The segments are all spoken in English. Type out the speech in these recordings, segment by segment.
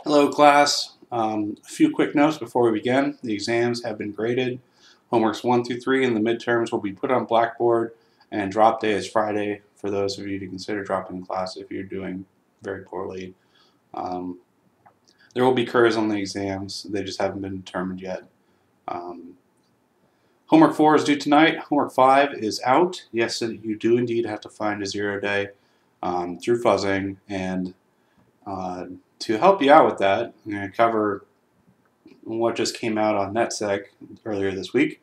Hello class. A few quick notes before we begin. The exams have been graded. Homeworks 1 through 3 and the midterms will be put on Blackboard, and drop day is Friday for those of you to consider dropping class if you're doing very poorly. Um, there will be curves on the exams. They just haven't been determined yet. Homework 4 is due tonight. Homework 5 is out. Yes, you do indeed have to find a 0 day through fuzzing, and to help you out with that, I'm going to cover what just came out on NetSec earlier this week.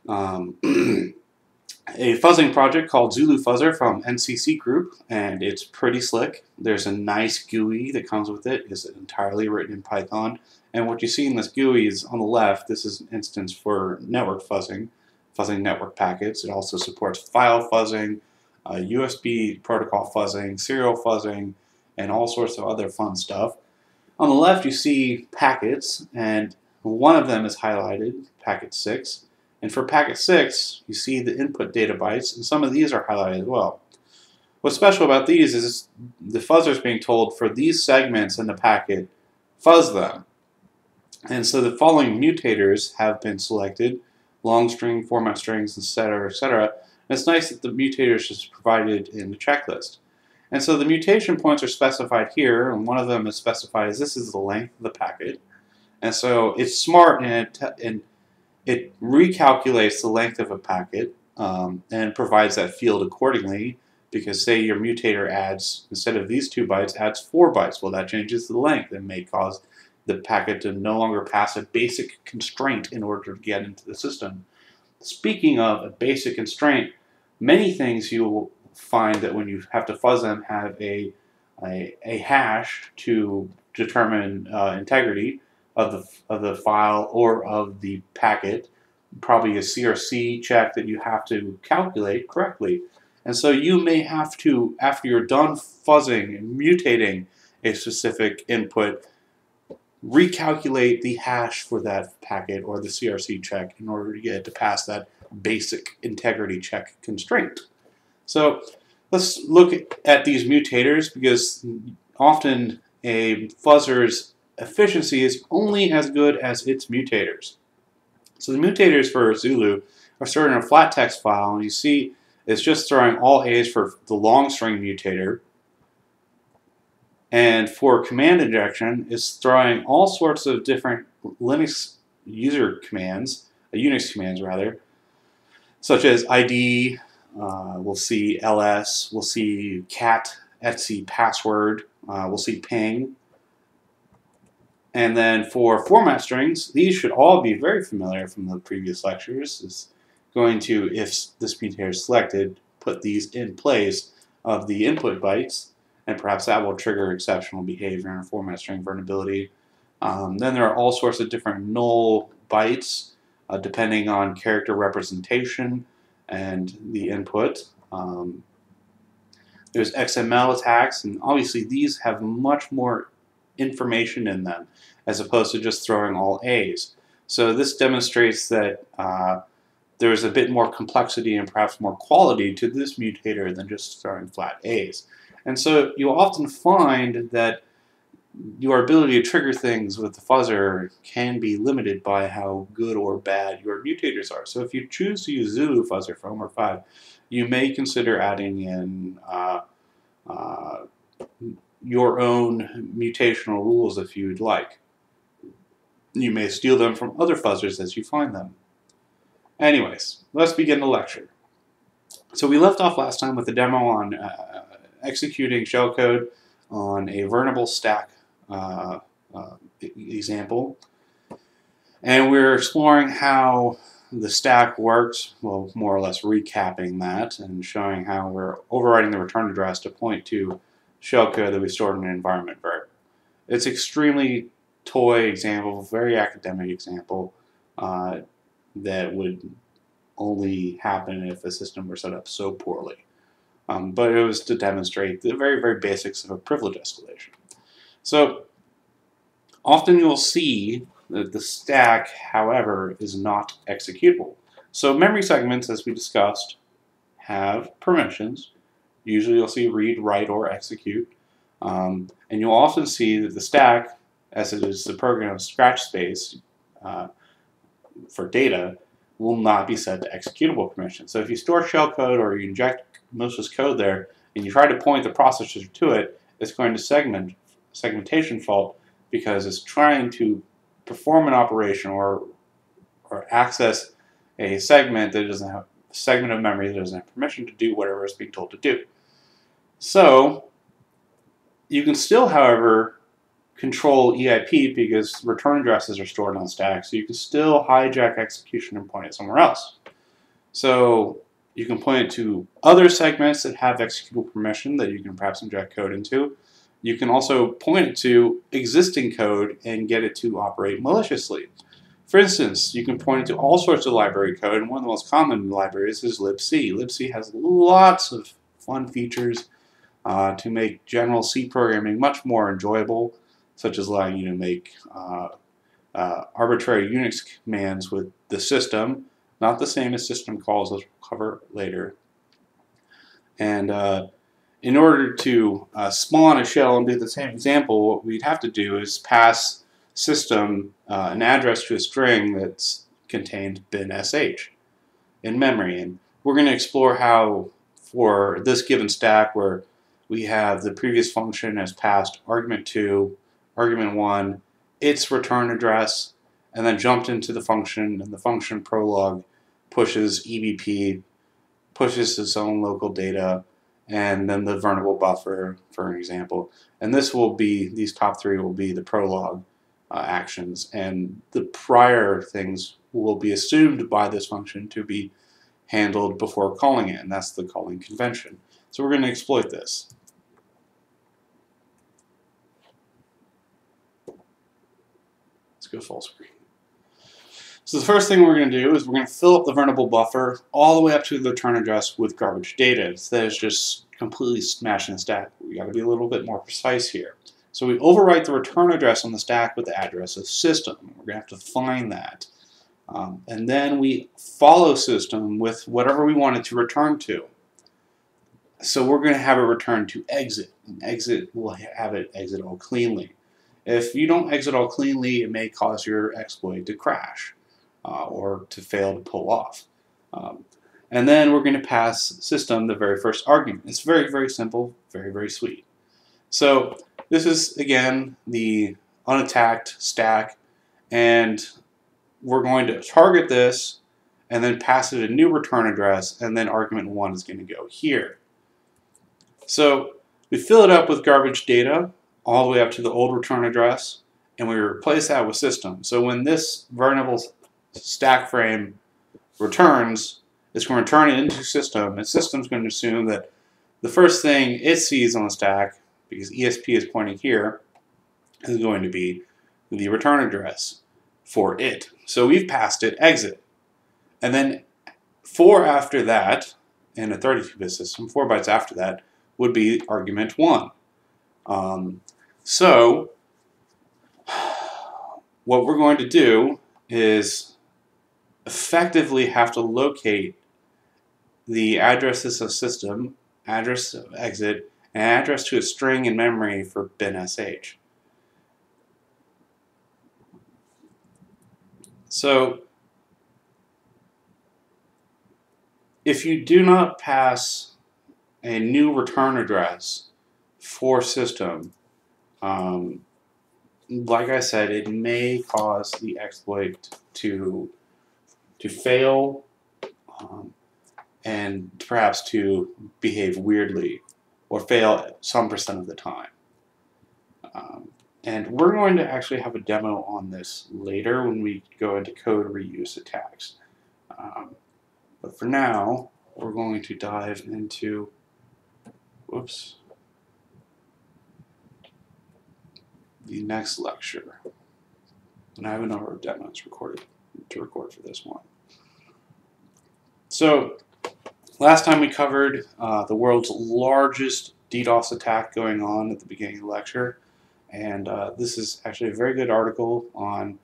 A fuzzing project called Zulu Fuzzer from NCC Group, and it's pretty slick. There's a nice GUI that comes with it. It's entirely written in Python. And what you see in this GUI is on the left, this is an instance for network fuzzing network packets. It also supports file fuzzing, USB protocol fuzzing, serial fuzzing, and all sorts of other fun stuff. On the left, you see packets, and one of them is highlighted, packet 6. And for packet 6, you see the input data bytes, and some of these are highlighted as well. What's special about these is the fuzzer is being told for these segments in the packet, fuzz them. And so the following mutators have been selected, long string, format strings, etc., etc. And it's nice that the mutators is provided in the checklist. And so the mutation points are specified here, and one of them is specified as this is the length of the packet. And so it's smart, and it recalculates the length of a packet and provides that field accordingly, because say your mutator adds, instead of these 2 bytes, adds 4 bytes. Well, that changes the length and may cause the packet to no longer pass a basic constraint in order to get into the system. Speaking of a basic constraint, many things you will find that when you have to fuzz them have a hash to determine integrity of the file or of the packet, probably a CRC check that you have to calculate correctly. And so you may have to, after you're done fuzzing and mutating a specific input, recalculate the hash for that packet or the CRC check in order to get it to pass that basic integrity check constraint. So let's look at these mutators, because often a fuzzer's efficiency is only as good as its mutators. So the mutators for Zulu are stored in a flat text file, and you see it's just throwing all A's for the long string mutator. And for command injection, it's throwing all sorts of different Linux user commands, Unix commands rather, such as ID, we'll see ls, we'll see cat, etc password, we'll see ping. And then for format strings, these should all be very familiar from the previous lectures. It's going to, if this mutator is selected, put these in place of the input bytes, and perhaps that will trigger exceptional behavior in a format string vulnerability. Then there are all sorts of different null bytes depending on character representation and the input. There's XML attacks, and obviously these have much more information in them as opposed to just throwing all A's. So this demonstrates that there's a bit more complexity and perhaps more quality to this mutator than just throwing flat A's. And so you often find that your ability to trigger things with the fuzzer can be limited by how good or bad your mutators are. So if you choose to use Zulu Fuzzer for Homework 5, you may consider adding in your own mutational rules if you'd like. You may steal them from other fuzzers as you find them. Anyways, let's begin the lecture. So we left off last time with a demo on executing shellcode on a vulnerable stack example. And we're exploring how the stack works, well, more or less recapping that and showing how we're overriding the return address to point to shellcode that we stored in an environment variable. It's extremely toy example, very academic example that would only happen if the system were set up so poorly. But it was to demonstrate the very, very basics of a privilege escalation. So often you'll see that the stack, however, is not executable. So memory segments, as we discussed, have permissions. Usually you'll see read, write, or execute. And you'll often see that the stack, as it is the program scratch space for data, will not be set to executable permission. So if you store shellcode or you inject malicious code there and you try to point the processor to it, it's going to segmentation fault because it's trying to perform an operation or access a segment that doesn't have segment of memory that doesn't have permission to do whatever it's being told to do. So you can still, however, control EIP because return addresses are stored on stack, so you can still hijack execution and point it somewhere else. So you can point it to other segments that have executable permission that you can perhaps inject code into. You can also point it to existing code and get it to operate maliciously. For instance, you can point it to all sorts of library code, and one of the most common libraries is libc. Libc has lots of fun features to make general C programming much more enjoyable, such as allowing you to make arbitrary Unix commands with the system, not the same as system calls, as we'll cover later. And in order to spawn a shell and do the same example, what we'd have to do is pass system an address to a string that's contained bin sh in memory. And we're going to explore how, for this given stack where we have the previous function as passed argument 2, argument 1, its return address, and then jumped into the function, and the function prologue pushes EBP, pushes its own local data, and then the vulnerable buffer, for example. And this will be, these top three will be the prologue actions, and the prior things will be assumed by this function to be handled before calling it, and that's the calling convention. So we're going to exploit this. Let's go full screen. So the first thing we're going to do is we're going to fill up the vulnerable buffer all the way up to the return address with garbage data. Instead of just completely smashing the stack, we got to be a little bit more precise here. So we overwrite the return address on the stack with the address of system. We're going to have to find that. And then we follow system with whatever we want it to return to. So we're going to have it return to exit. And exit will have it exit all cleanly. If you don't exit all cleanly, it may cause your exploit to crash or to fail to pull off. And then we're going to pass system the very first argument. It's very, very simple, very, very sweet. So this is, again, the unattacked stack, and we're going to target this and then pass it a new return address, and then argument 1 is going to go here. So we fill it up with garbage data all the way up to the old return address, and we replace that with system. So when this vulnerable stack frame returns, it's going to return it into system, and system's going to assume that the first thing it sees on the stack, because ESP is pointing here, is going to be the return address for it. So we've passed it exit. And then 4 after that, in a 32-bit system, 4 bytes after that, would be argument 1. So what we're going to do is effectively have to locate the addresses of system, address of exit, and address to a string in memory for bin sh. So if you do not pass a new return address for system, like I said, it may cause the exploit to fail and perhaps to behave weirdly or fail some percent of the time. And we're going to actually have a demo on this later when we go into code reuse attacks. But for now, we're going to dive into, the next lecture. And I have a number of demos to record for this one. So, last time we covered the world's largest DDoS attack going on at the beginning of the lecture. And this is actually a very good article on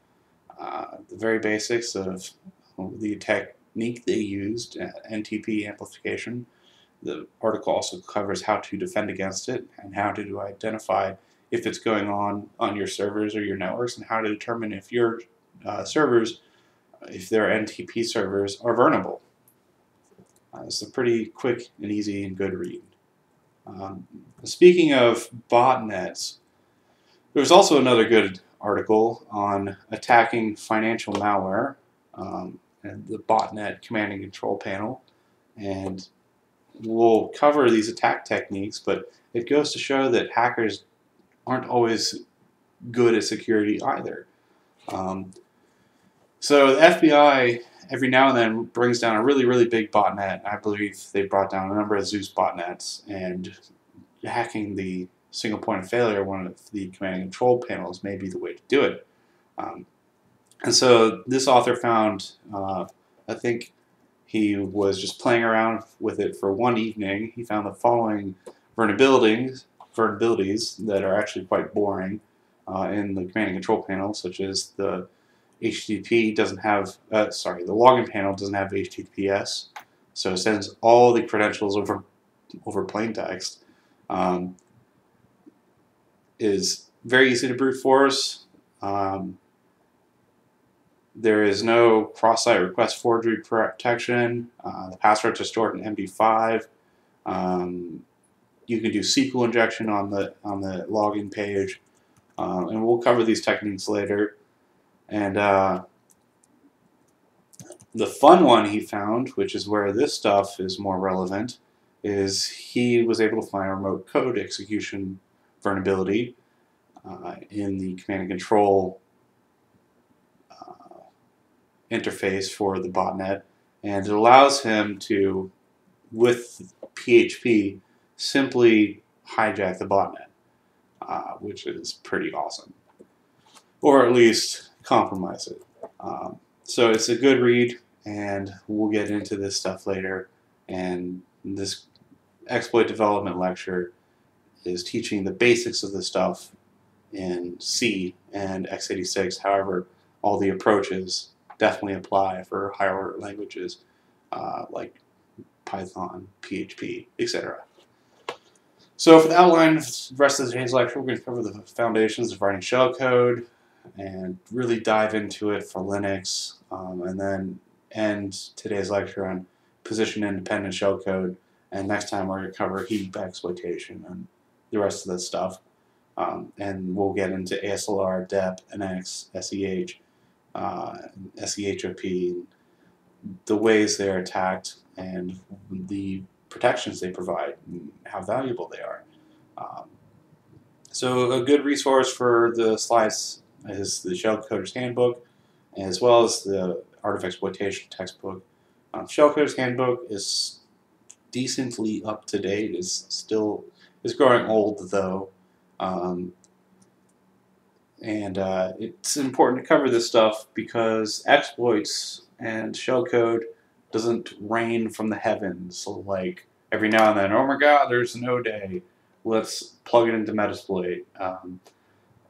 the very basics of the technique they used, NTP amplification. The article also covers how to defend against it and how to identify if it's going on your servers or your networks, and how to determine if your servers, if their NTP servers, are vulnerable. It's a pretty quick and easy and good read. Speaking of botnets, there's also another good article on attacking financial malware and the botnet command and control panel. And we'll cover these attack techniques, but it goes to show that hackers aren't always good at security either. So the FBI every now and then brings down a really, really big botnet. I believe they brought down a number of Zeus botnets, and hacking the single point of failure, one of the command and control panels, may be the way to do it. And so this author found, I think he was just playing around with it for one evening. He found the following vulnerabilities that are actually quite boring in the command and control panel, such as the HTTP doesn't have, the login panel doesn't have HTTPS, so it sends all the credentials over plain text. Is very easy to brute force. There is no cross-site request forgery protection. The passwords are stored in MD5. You can do SQL injection on the login page, and we'll cover these techniques later. And the fun one he found, which is where this stuff is more relevant, is he was able to find a remote code execution vulnerability in the command and control interface for the botnet, and it allows him to, with PHP, simply hijack the botnet, which is pretty awesome, or at least compromise it. So it's a good read, and we'll get into this stuff later. And this exploit development lecture is teaching the basics of this stuff in C and x86. However, all the approaches definitely apply for higher order languages like Python, PHP, etc. So for the outline of the rest of today's lecture, we're going to cover the foundations of writing shellcode and really dive into it for Linux, and then end today's lecture on position-independent shellcode. And next time we're going to cover heap exploitation and the rest of this stuff. And we'll get into ASLR, DEP, NX, SEH, SEHOP, the ways they're attacked, and the protections they provide, and how valuable they are. So a good resource for the slides is the Shellcoder's Handbook, as well as the Art of Exploitation textbook. Shellcoder's Handbook is decently up to date. Is growing old though, and it's important to cover this stuff because exploits and shellcode doesn't rain from the heavens. So like every now and then, oh my God, there's an O day. Let's plug it into Metasploit.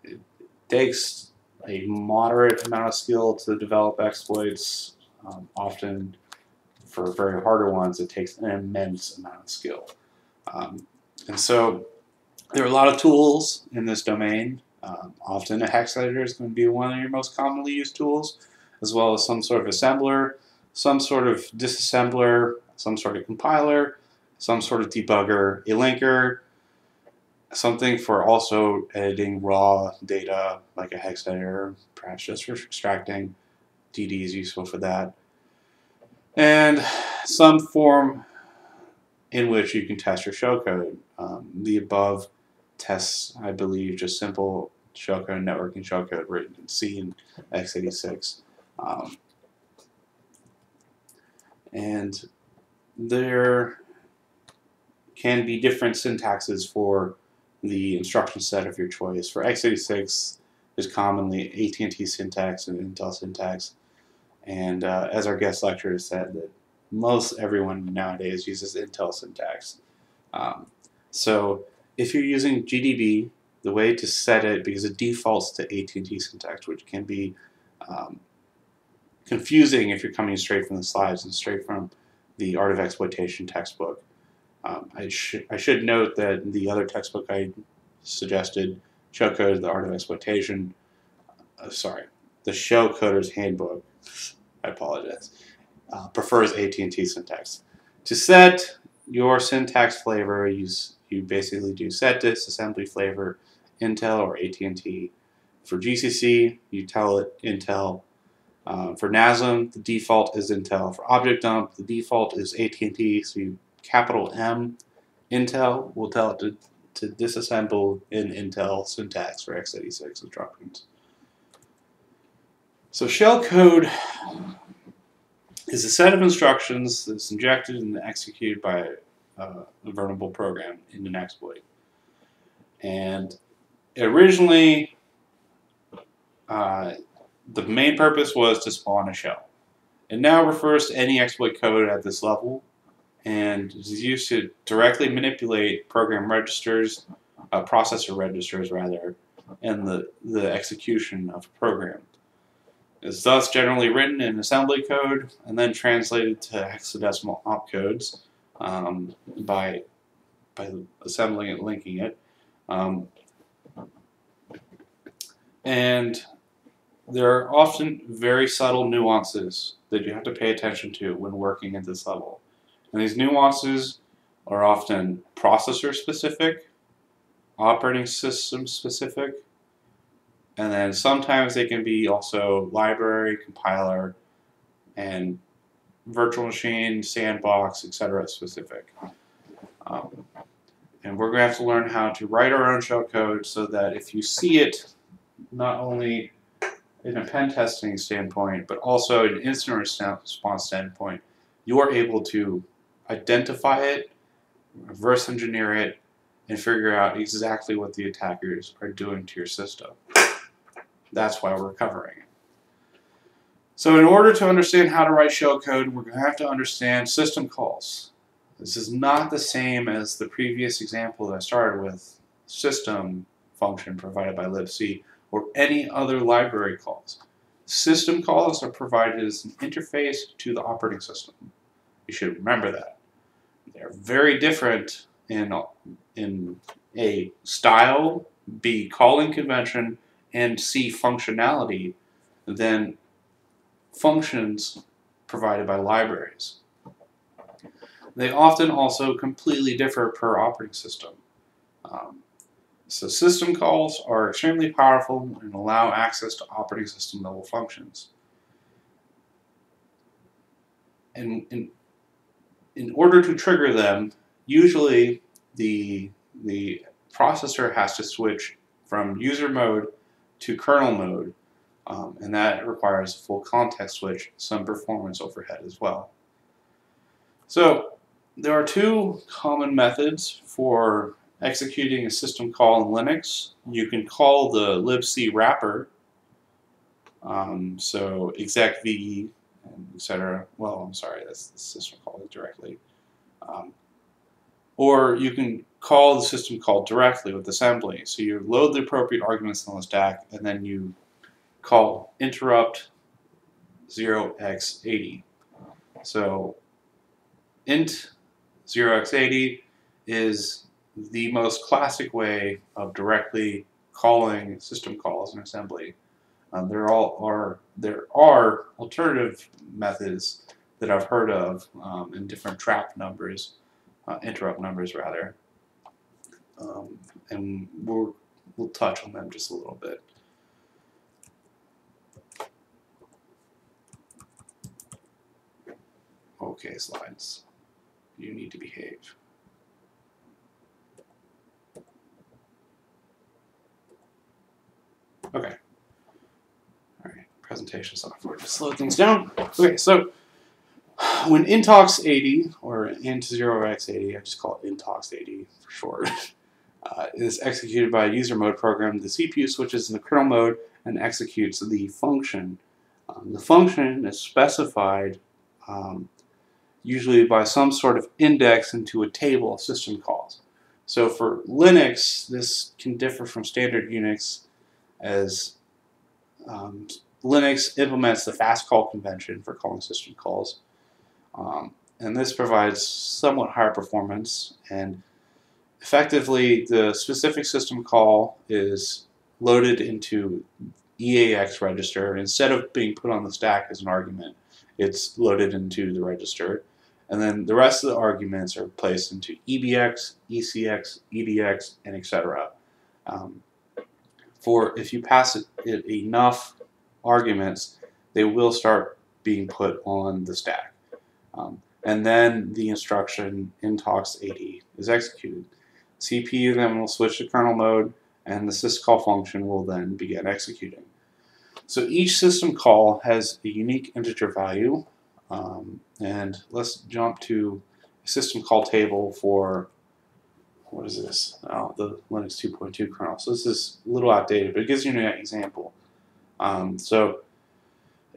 It takes a moderate amount of skill to develop exploits. Often, for very harder ones, it takes an immense amount of skill. And so there are a lot of tools in this domain. Often a hex editor is going to be one of your most commonly used tools, as well as some sort of assembler, some sort of disassembler, some sort of compiler, some sort of debugger, a linker, something for also editing raw data like a hex editor, perhaps just for extracting. DD is useful for that. And some form in which you can test your shellcode. The above tests, I believe, just simple shellcode, networking shellcode written in C and x86. And there can be different syntaxes for the instruction set of your choice. For x86, there's commonly AT&T syntax and Intel syntax. And as our guest lecturer said, that most everyone nowadays uses Intel syntax. So if you're using GDB, the way to set it, because it defaults to AT&T syntax, which can be confusing if you're coming straight from the slides and straight from the Art of Exploitation textbook. I should note that the other textbook I suggested, Shellcode, The Art of Exploitation, the Shellcoder's Handbook, I apologize, prefers AT&T syntax. To set your syntax flavor, you basically do set disassembly flavor Intel or AT&T. For GCC, you tell it Intel. For NASM, the default is Intel. For object dump, the default is AT&T. So you capital M Intel will tell it to disassemble in Intel syntax for x86 instructions. So shellcode is a set of instructions that's injected and executed by a vulnerable program in an exploit. And originally, the main purpose was to spawn a shell. It now refers to any exploit code at this level and is used to directly manipulate program registers, processor registers rather, and the execution of a program. It's thus generally written in assembly code and then translated to hexadecimal opcodes by assembling and linking it. And there are often very subtle nuances that you have to pay attention to when working at this level. And these nuances are often processor specific, operating system specific, and then sometimes they can be also library, compiler, and virtual machine, sandbox, etc. specific. And we're going to have to learn how to write our own shellcode so that if you see it, not only in a pen testing standpoint, but also an incident response standpoint, you are able to identify it, reverse engineer it, and figure out exactly what the attackers are doing to your system. That's why we're covering it. So in order to understand how to write shellcode, we're going to have to understand system calls. This is not the same as the previous example that I started with, system function provided by libc, or any other library calls. System calls are provided as an interface to the operating system. You should remember that. They're very different in A, style, B, calling convention, and C, functionality than functions provided by libraries. They often also completely differ per operating system. So system calls are extremely powerful and allow access to operating system level functions. And in order to trigger them, usually the processor has to switch from user mode to kernel mode, and that requires a full context switch, some performance overhead as well. So there are two common methods for executing a system call in Linux. You can call the libc wrapper, so execve, etc. Well, I'm sorry, that's the system call directly. Or you can call the system call directly with assembly. So you load the appropriate arguments on the stack, and then you call interrupt 0x80. So int 0x80 is the most classic way of directly calling system calls in assembly. There are alternative methods that I've heard of in different trap numbers, interrupt numbers rather, and we'll touch on them just a little bit. Okay, slides, you need to behave. Okay. All right, presentation software to slow things down. Okay, so when intox80 or int0x80, I just call it intox80 for short, is executed by a user mode program, the CPU switches in the kernel mode and executes the function. The function is specified usually by some sort of index into a table of system calls. So for Linux, this can differ from standard Unix, as Linux implements the fast call convention for calling system calls. and this provides somewhat higher performance, and effectively the specific system call is loaded into EAX register. Instead of being put on the stack as an argument, it's loaded into the register, and then the rest of the arguments are placed into EBX, ECX, EDX, and etc. For if you pass it enough arguments, they will start being put on the stack. And then the instruction intox80 is executed. CPU then will switch to kernel mode, and the syscall function will then begin executing. So each system call has a unique integer value, and let's jump to a system call table for, what is this? Oh, the Linux 2.2 kernel. So this is a little outdated, but it gives you an example. So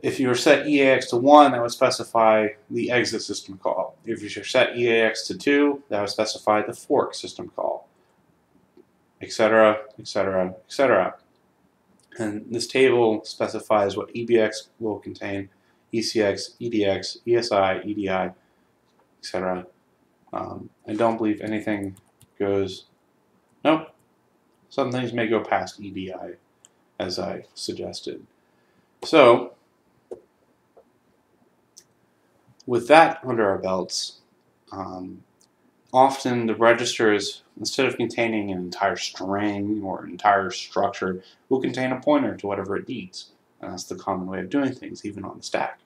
if you were set EAX to 1, that would specify the exit system call. If you were set EAX to 2, that would specify the fork system call, etc., etc., etc. And this table specifies what EBX will contain, ECX, EDX, ESI, EDI, etc. I don't believe anything goes, nope, some things may go past EDI, as I suggested. So, with that under our belts, often the registers, instead of containing an entire string or an entire structure, will contain a pointer to whatever it needs. And that's the common way of doing things, even on the stack.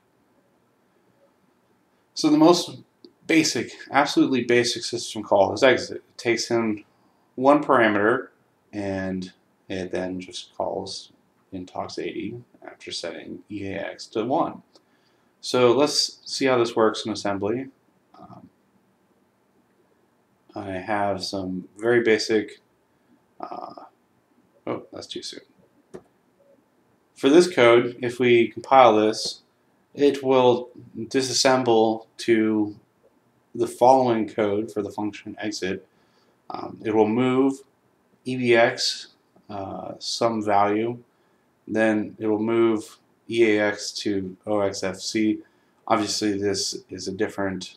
So the most basic, absolutely basic system call is exit. It takes in one parameter, and it then just calls intox80 after setting EAX to 1. So let's see how this works in assembly. I have some very basic, oh, that's too soon. For this code, if we compile this, it will disassemble to the following code for the function exit. It will move EBX some value, then it will move EAX to OXFC. Obviously this is a different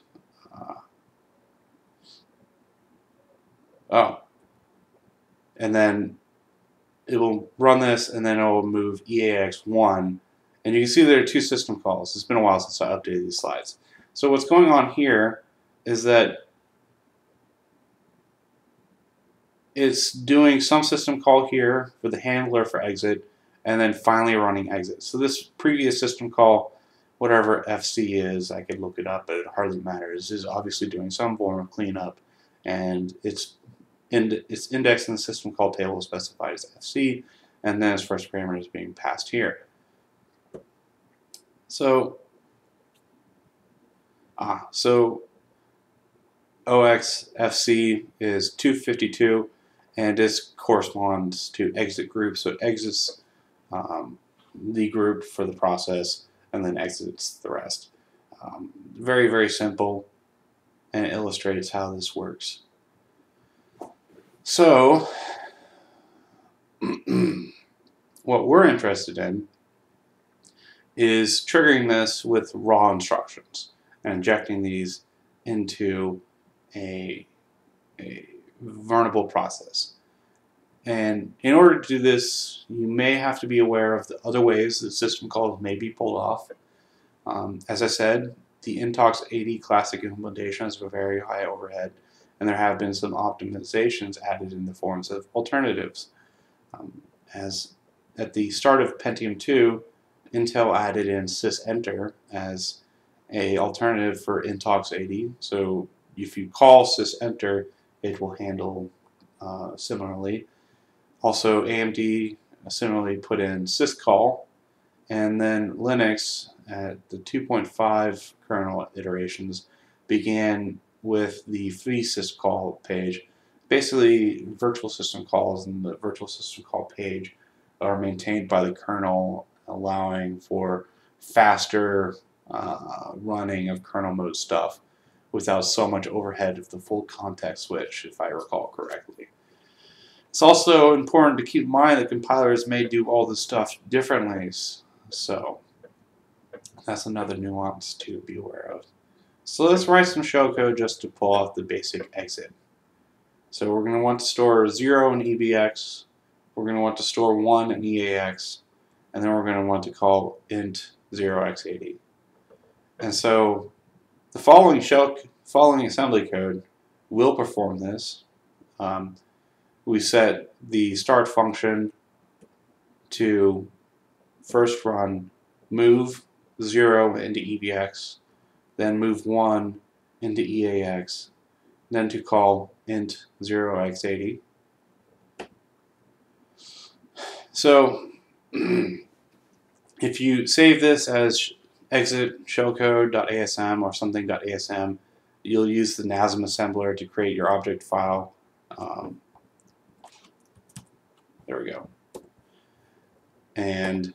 and then it will run this, and then it will move EAX1, and you can see there are two system calls. It's been a while since I updated these slides. So what's going on here is that it's doing some system call here for the handler for exit, and then finally running exit. So this previous system call, whatever FC is, I could look it up, but it hardly matters, is obviously doing some form of cleanup, and its index in the system call table is specified as FC, and then its first parameter is being passed here. So OXFC is 252, and this corresponds to exit group, so it exits the group for the process and then exits the rest. Very, very simple, and it illustrates how this works. So, what we're interested in is triggering this with raw instructions and injecting these into a vulnerable process. And in order to do this, you may have to be aware of the other ways that system calls may be pulled off. As I said, the intox80 classic implementation has a very high overhead, and there have been some optimizations added in the forms of alternatives. As at the start of Pentium 2, Intel added in sysenter as an alternative for intox80. So if you call sysenter, it will handle similarly. Also, AMD similarly put in syscall, and then Linux at the 2.5 kernel iterations began with the free syscall page. Basically, virtual system calls and the virtual system call page are maintained by the kernel, allowing for faster running of kernel mode stuff without so much overhead of the full context switch, if I recall correctly. It's also important to keep in mind that compilers may do all this stuff differently, so that's another nuance to be aware of. So let's write some shellcode just to pull off the basic exit. So we're going to want to store 0 in EBX, we're going to want to store 1 in EAX, and then we're going to want to call int 0x80. And so the following assembly code will perform this. We set the start function to first run move 0 into EBX, then move 1 into EAX, then to call int 0x80. So if you save this as exit shellcode.asm or something.asm, you'll use the NASM assembler to create your object file. There we go. And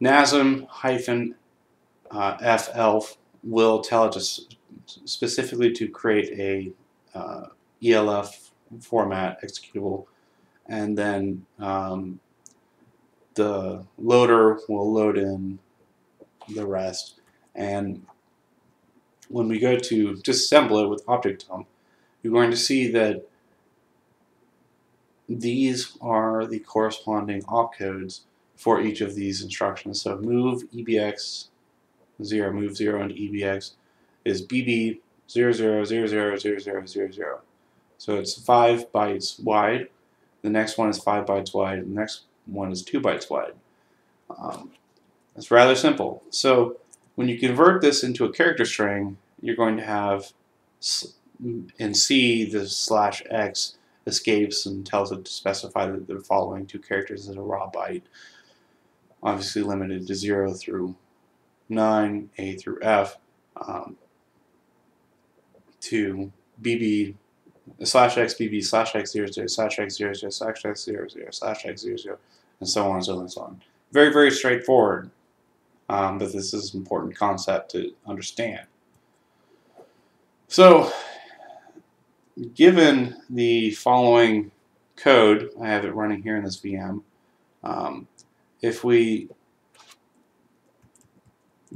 NASM-felf will tell it to specifically to create a ELF format executable, and then the loader will load in the rest. And when we go to disassemble it with object dump, you're going to see that these are the corresponding opcodes for each of these instructions. So move EBX 0, move 0 into EBX is BB 00000000. So it's 5 bytes wide. The next one is 5 bytes wide. The next one is 2 bytes wide. It's rather simple. So when you convert this into a character string, you're going to have in C the /x escapes and tells it to specify that the following 2 characters as a raw byte, obviously limited to 0 through 9, A through F, to BB /x BB /x00/x00/x00/x00, and so on and so on and so on. Very, very straightforward, but this is an important concept to understand. So, given the following code, I have it running here in this VM. If we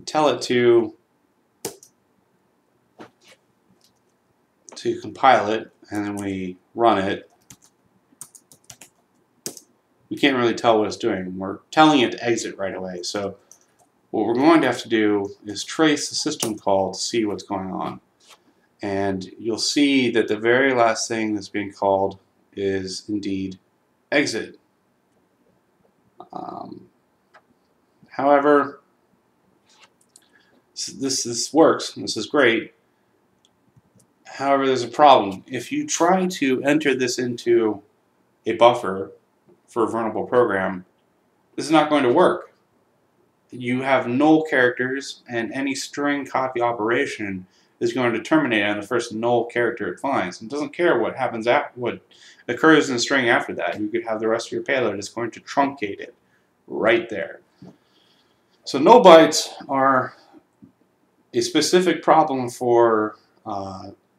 tell it to compile it, and then we run it, we can't really tell what it's doing. We're telling it to exit right away. So what we're going to have to do is trace the system call to see what's going on. And you'll see that the very last thing that's being called is indeed exit. However, this works. This is great. However, there's a problem. If you try to enter this into a buffer for a vulnerable program, this is not going to work. You have null characters, and any string copy operation is going to terminate on the first null character it finds. It doesn't care what happens after, what occurs in the string after that. You could have the rest of your payload. It's going to truncate it right there. So null bytes are a specific problem for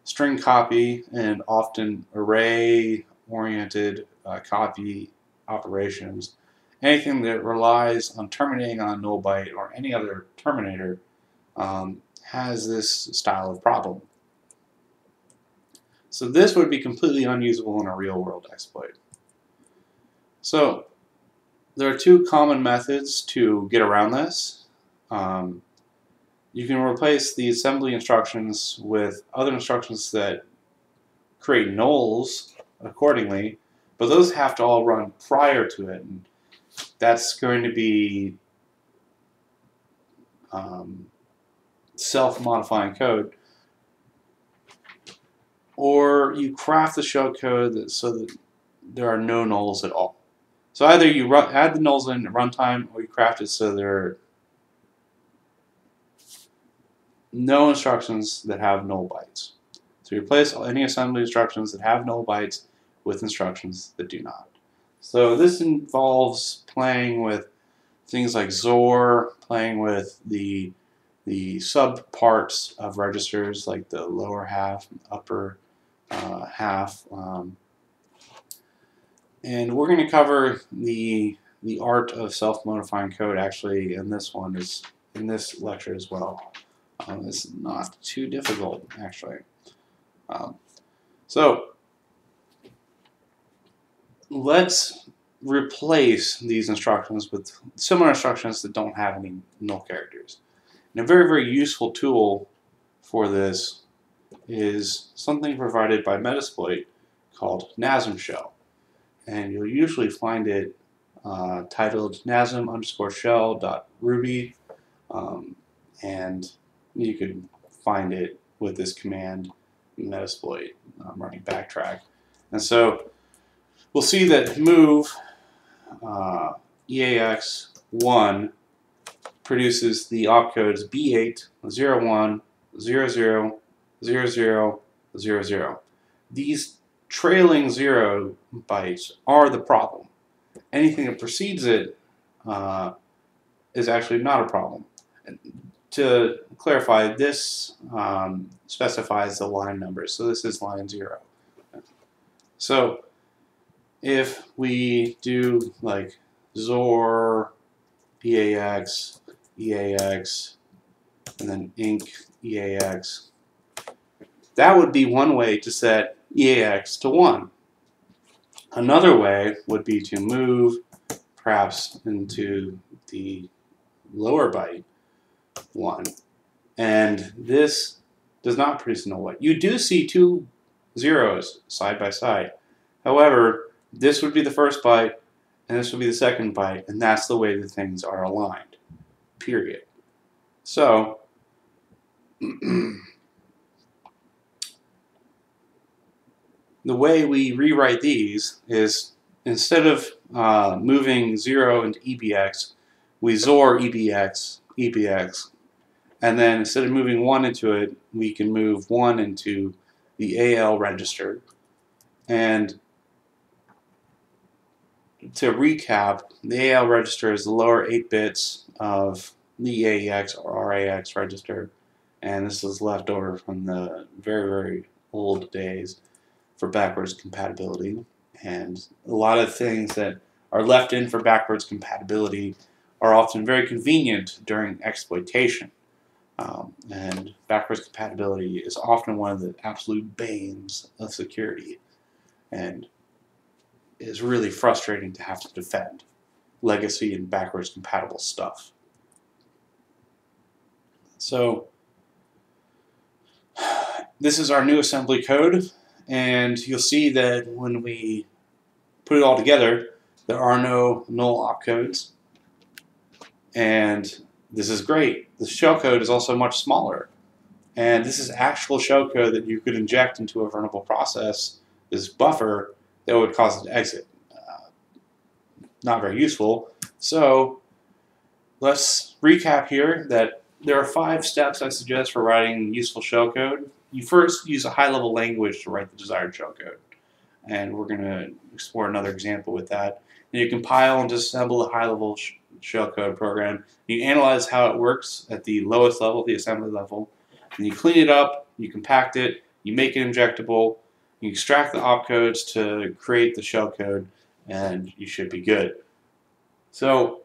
string copy and often array-oriented copy operations. Anything that relies on terminating on a null byte or any other terminator has this style of problem. So this would be completely unusable in a real-world exploit. So there are 2 common methods to get around this. You can replace the assembly instructions with other instructions that create nulls accordingly, but those have to all run prior to it. And that's going to be self-modifying code. Or you craft the shellcode so that there are no nulls at all. So either you add the nulls in at runtime, or you craft it so there are no instructions that have null bytes. So you replace any assembly instructions that have null bytes with instructions that do not. So this involves playing with things like XOR, playing with the subparts of registers like the lower half, upper half, and we're going to cover the the art of self-modifying code actually in this one is in this lecture as well. It's not too difficult actually. So let's replace these instructions with similar instructions that don't have any null characters. And a very, very useful tool for this is something provided by Metasploit called NASM shell. And you'll usually find it titled NASM_shell.ruby, and you can find it with this command Metasploit running backtrack. And so we'll see that move EAX1 produces the opcodes B8, 01, 00, 00, 00. These trailing 0 bytes are the problem. Anything that precedes it is actually not a problem. To clarify, this specifies the line number, so this is line 0. So if we do like XOR, EAX, EAX, and then INC EAX, that would be one way to set EAX to 1. Another way would be to move perhaps into the lower byte 1, and this does not produce a null byte. You do see two zeros side by side. However, this would be the first byte and this would be the second byte, and that's the way the things are aligned, period. So the way we rewrite these is, instead of moving 0 into EBX, we XOR EBX, EBX, and then instead of moving 1 into it, we can move 1 into the AL register. And to recap, the AL register is the lower 8 bits of the AEX or RAX register, and this is left over from the very, very old days for backwards compatibility. And a lot of things that are left in for backwards compatibility are often very convenient during exploitation. And backwards compatibility is often one of the absolute banes of security, and is really frustrating to have to defend legacy and backwards compatible stuff. So this is our new assembly code, and you'll see that when we put it all together, there are no null opcodes, and this is great. The shellcode is also much smaller, and this is actual shellcode that you could inject into a vulnerable process, this buffer, that would cause it to exit. Not very useful. So let's recap here that there are 5 steps I suggest for writing useful shellcode. You first use a high-level language to write the desired shellcode, and we're going to explore another example with that. And you compile and disassemble the high-level shellcode program. You analyze how it works at the lowest level, the assembly level, and you clean it up, you compact it, you make it injectable, you extract the opcodes to create the shellcode, and you should be good. So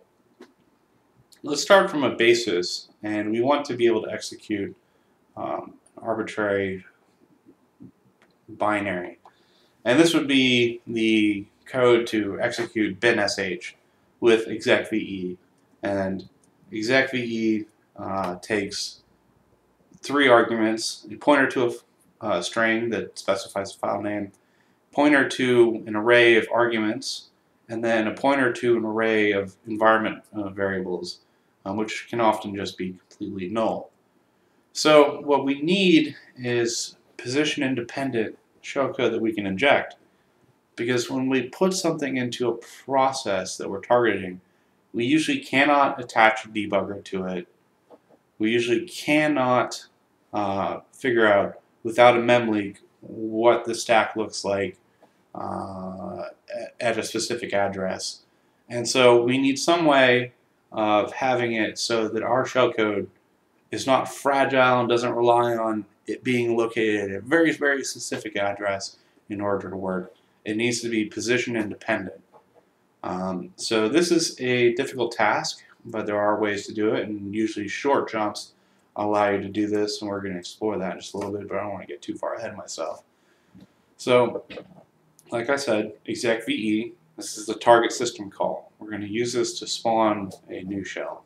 let's start from a basis, and we want to be able to execute arbitrary binary. And this would be the code to execute binsh with execve. And execve takes 3 arguments: a pointer to a string that specifies a file name, pointer to an array of arguments, and then a pointer to an array of environment variables, which can often just be completely null. So what we need is position-independent shellcode that we can inject, because when we put something into a process that we're targeting, we usually cannot attach a debugger to it. We usually cannot figure out without a memleak what the stack looks like at a specific address. And so we need some way of having it so that our shellcode is not fragile and doesn't rely on it being located at a very, very specific address in order to work. It needs to be position independent. So this is a difficult task, but there are ways to do it, and usually short jumps allow you to do this, and we're going to explore that in just a little bit, but I don't want to get too far ahead of myself. So, like I said, execve, this is the target system call. We're going to use this to spawn a new shell.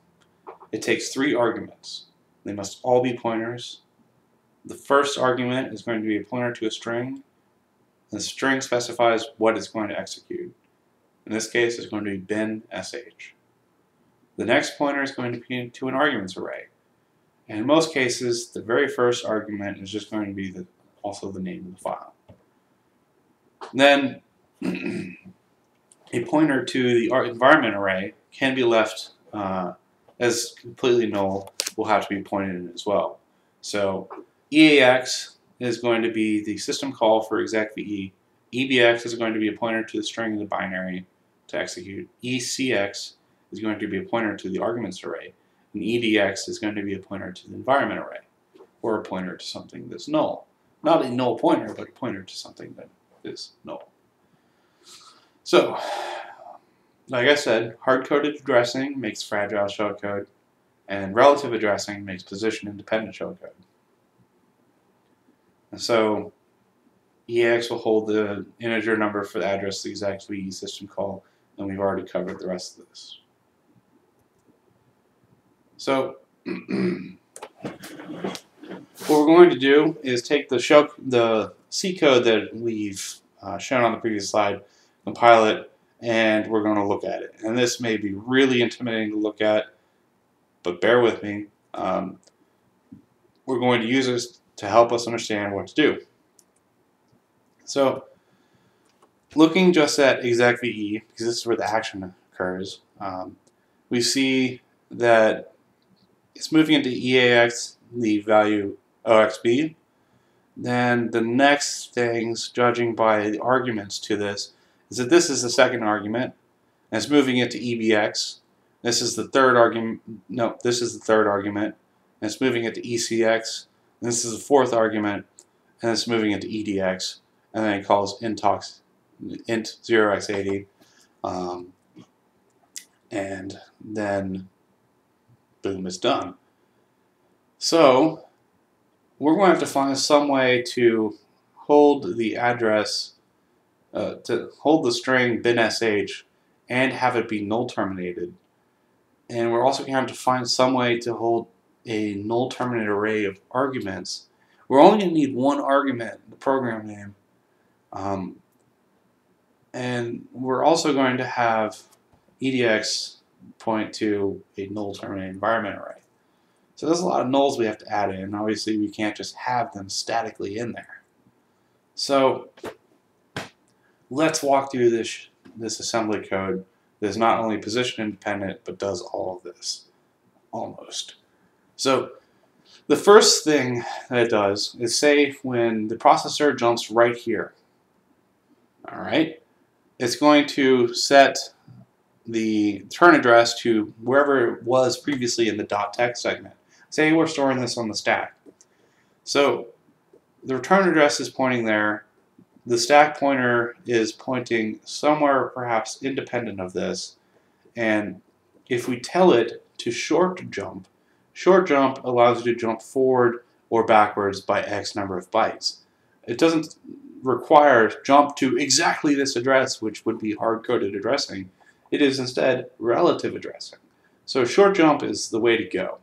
It takes 3 arguments. They must all be pointers. The first argument is going to be a pointer to a string. The string specifies what it's going to execute. In this case, it's going to be bin sh. The next pointer is going to be to an arguments array. And in most cases, the very first argument is just going to be also the name of the file. Then a pointer to the environment array can be left as completely null, will have to be pointed in as well. So EAX is going to be the system call for execve. EBX is going to be a pointer to the string in the binary to execute. ECX is going to be a pointer to the arguments array. And EDX is going to be a pointer to the environment array, or a pointer to something that's null. Not a null pointer, but a pointer to something that is null. So, like I said, hard-coded addressing makes fragile shellcode, and relative addressing makes position-independent shellcode. And so, EAX will hold the integer number for the address of the execve system call, and we've already covered the rest of this. So, what we're going to do is take the C code that we've shown on the previous slide, compile it, and we're going to look at it. And this may be really intimidating to look at, but bear with me. We're going to use this to help us understand what to do. So, looking just at execve, because this is where the action occurs, we see that it's moving into EAX, the value OXB. Then the next things, judging by the arguments to this, is that this is the second argument, and it's moving into EBX. This is the third argument. No, this is the third argument, and it's moving into ECX. And this is the fourth argument, and it's moving into EDX. And then it calls int 0x80, and then boom, it's done. So we're going to have to find some way to hold the address, to hold the string bin sh and have it be null terminated. And we're also going to have to find some way to hold a null terminated array of arguments. We're only going to need one argument, the program name. And we're also going to have EDX point to a null terminated environment array. So there's a lot of nulls we have to add in. Obviously, we can't just have them statically in there. So let's walk through this assembly code that is not only position independent, but does all of this, almost. So the first thing that it does is say when the processor jumps right here, all right, it's going to set the return address to wherever it was previously in the .text segment. Say we're storing this on the stack. So the return address is pointing there. The stack pointer is pointing somewhere perhaps independent of this. And if we tell it to short jump allows you to jump forward or backwards by X number of bytes. It doesn't require jump to exactly this address, which would be hard-coded addressing. It is instead relative addressing. So short jump is the way to go.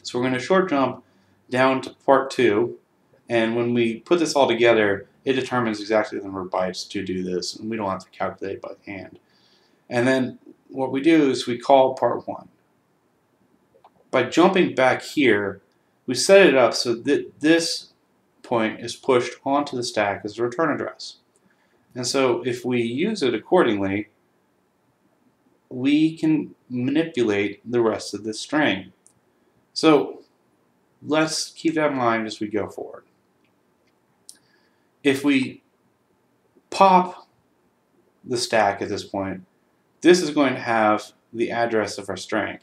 So we're going to short jump down to part 2, and when we put this all together, it determines exactly the number of bytes to do this, and we don't have to calculate by hand. And then what we do is we call part 1. By jumping back here, we set it up so that this point is pushed onto the stack as a return address. And so if we use it accordingly, we can manipulate the rest of this string. So let's keep that in mind as we go forward. If we pop the stack at this point, this is going to have the address of our string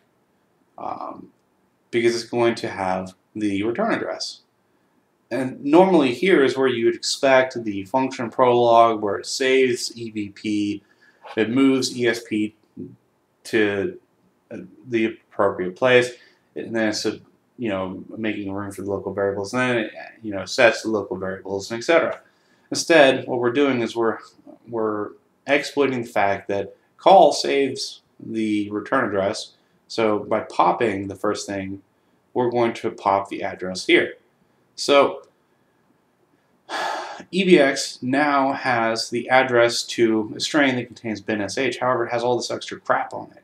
because it's going to have the return address. And normally here is where you would expect the function prologue where it saves EBP it moves ESP to the appropriate place, and then it's making room for the local variables, and then it sets the local variables, and etc. Instead, what we're doing is we're exploiting the fact that call saves the return address. So by popping the first thing, we're going to pop the address here. So EBX now has the address to a string that contains bin sh. However, it has all this extra crap on it.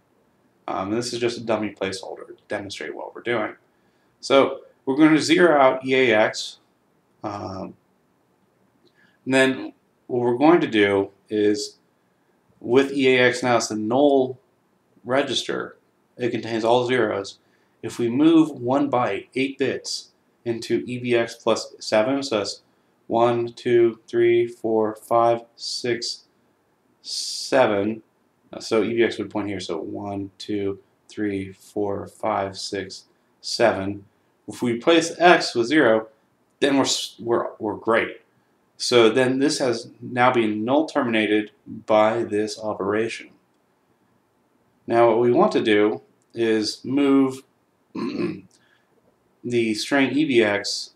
And this is just a dummy placeholder to demonstrate what we're doing. So we're going to zero out EAX. And then what we're going to do is, with EAX now it's a null register. It contains all zeros. If we move 1 byte, 8 bits, into EBX plus 7, so that's 1, 2, 3, 4, 5, 6, 7. So EBX would point here. So 1, 2, 3, 4, 5, 6, 7. If we replace X with 0, then we're great. So then this has now been null terminated by this operation. Now what we want to do is move the string EBX,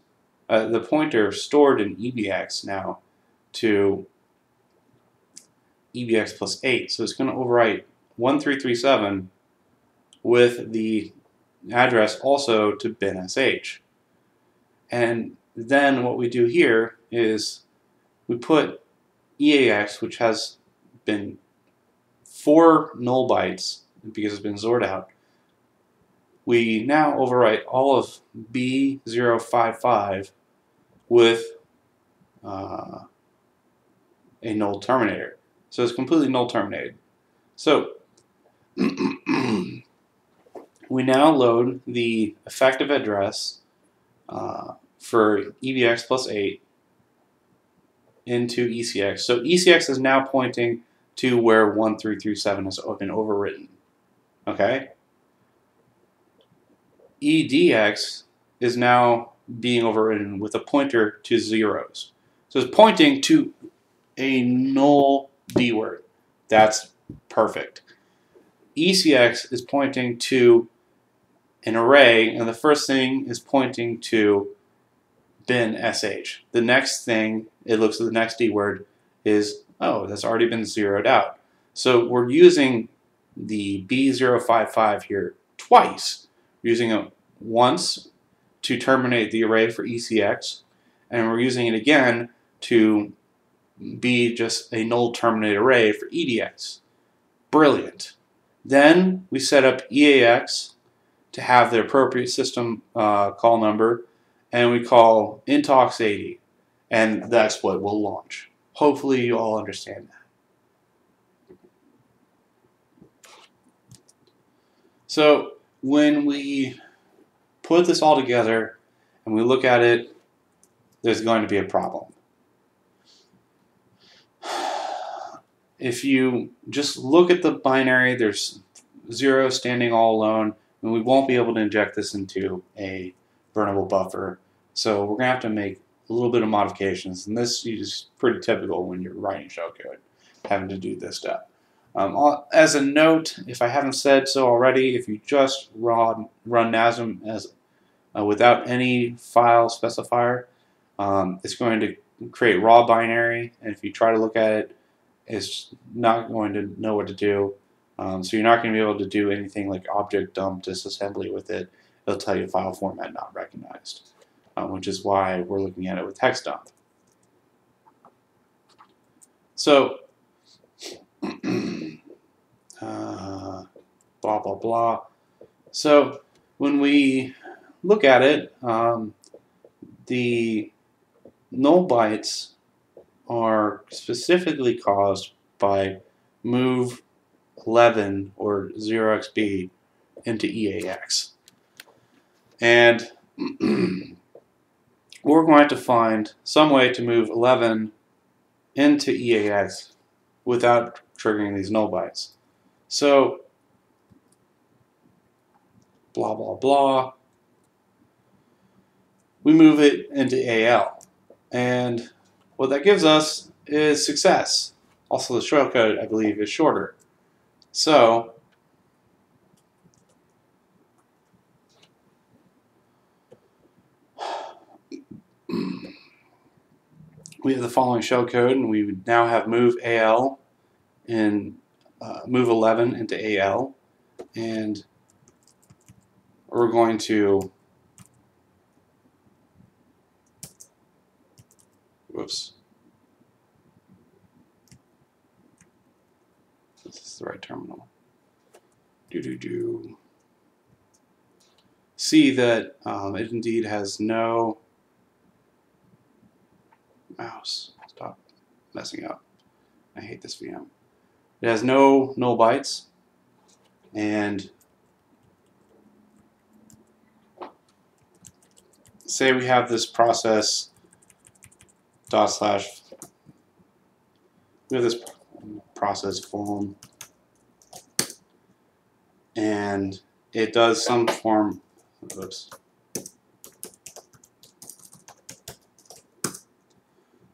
the pointer stored in EBX now, to EBX plus 8. So it's going to overwrite 1337 with the address also to bin sh. And then what we do here is we put EAX, which has been 4 null bytes because it's been zeroed out. We now overwrite all of B055 with a null terminator. So it's completely null terminated. So we now load the effective address for EBX plus 8 into ECX. So ECX is now pointing to where 1337 has been overwritten. Okay? EDX is now being overwritten with a pointer to zeros. So it's pointing to a null D word. That's perfect. ECX is pointing to an array, and the first thing is pointing to bin sh. The next thing, it looks at the next D word, is, oh, that's already been zeroed out. So we're using the B055 here twice. We're using it once to terminate the array for ECX, and we're using it again to be just a null terminate array for EDX. Brilliant. Then we set up EAX to have the appropriate system call number, and we call intox80, and the exploit will launch. Hopefully you all understand that. So when we put this all together and we look at it, there's going to be a problem. If you just look at the binary, there's 0 standing all alone, and we won't be able to inject this into a burnable buffer. So we're going to have to make a little bit of modifications, and this is pretty typical when you're writing shellcode, having to do this step. As a note, if I haven't said so already, if you just run NASM as without any file specifier, it's going to create raw binary, and if you try to look at it, it's not going to know what to do. So you're not going to be able to do anything like object dump disassembly with it. It'll tell you file format not recognized, which is why we're looking at it with text dump. So blah, blah, blah. So when we look at it, the null bytes are specifically caused by move 11 or 0xb into EAX. And we're going to find some way to move 11 into EAX without triggering these null bytes. So, blah, blah, blah. We move it into AL. And what that gives us is success. Also, the shellcode, I believe, is shorter. So we have the following shellcode, and we now have move AL and move 11 into AL, and we're going to, whoops, this is the right terminal. See that it indeed has no mouse. Stop messing up. I hate this VM. It has no null bytes, and say we have this process dot slash, we have this process form, and it does some form, oops,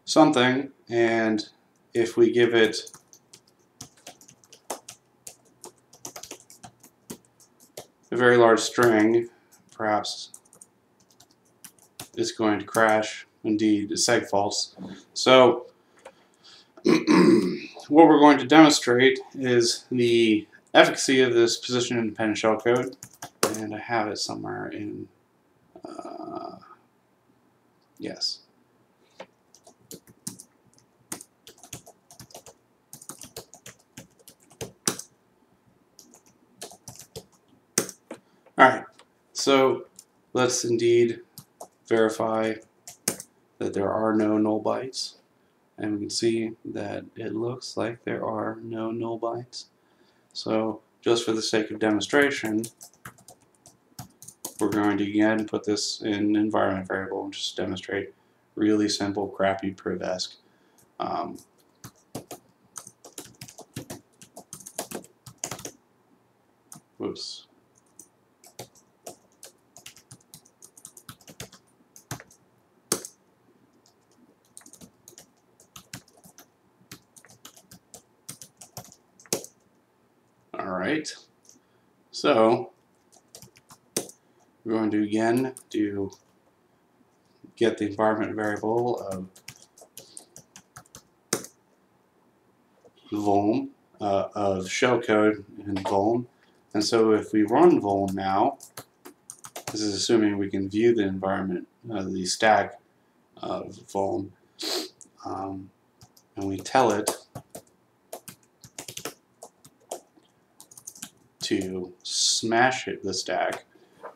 something, and if we give it a very large string, perhaps it's going to crash. Indeed, it's seg faults. So what we're going to demonstrate is the efficacy of this position independent shellcode, and I have it somewhere in yes. Alright, so let's indeed verify that there are no null bytes, and we can see that it looks like there are no null bytes. So just for the sake of demonstration, we're going to again put this in environment variable and just demonstrate really simple, crappy priv-esque. Whoops. Alright, so we're going to again get the environment variable of vuln, of shellcode in vuln. And so if we run vuln now, this is assuming we can view the environment, the stack of vuln, and we tell it to smash the stack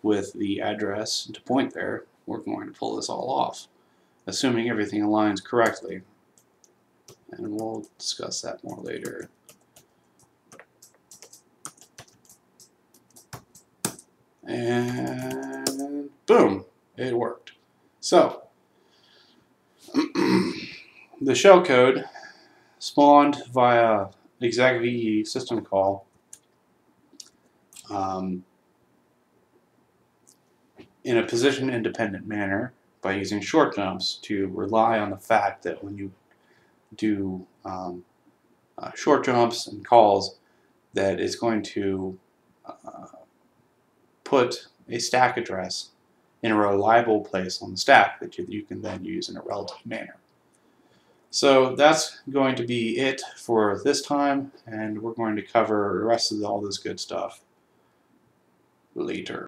with the address to point there, we're going to pull this all off, assuming everything aligns correctly. And we'll discuss that more later. And boom, it worked. So the shellcode spawned via execve system call in a position independent manner by using short jumps to rely on the fact that when you do short jumps and calls, that it's going to put a stack address in a reliable place on the stack that you can then use in a relative manner. So that's going to be it for this time, and we're going to cover the rest of all this good stuff later.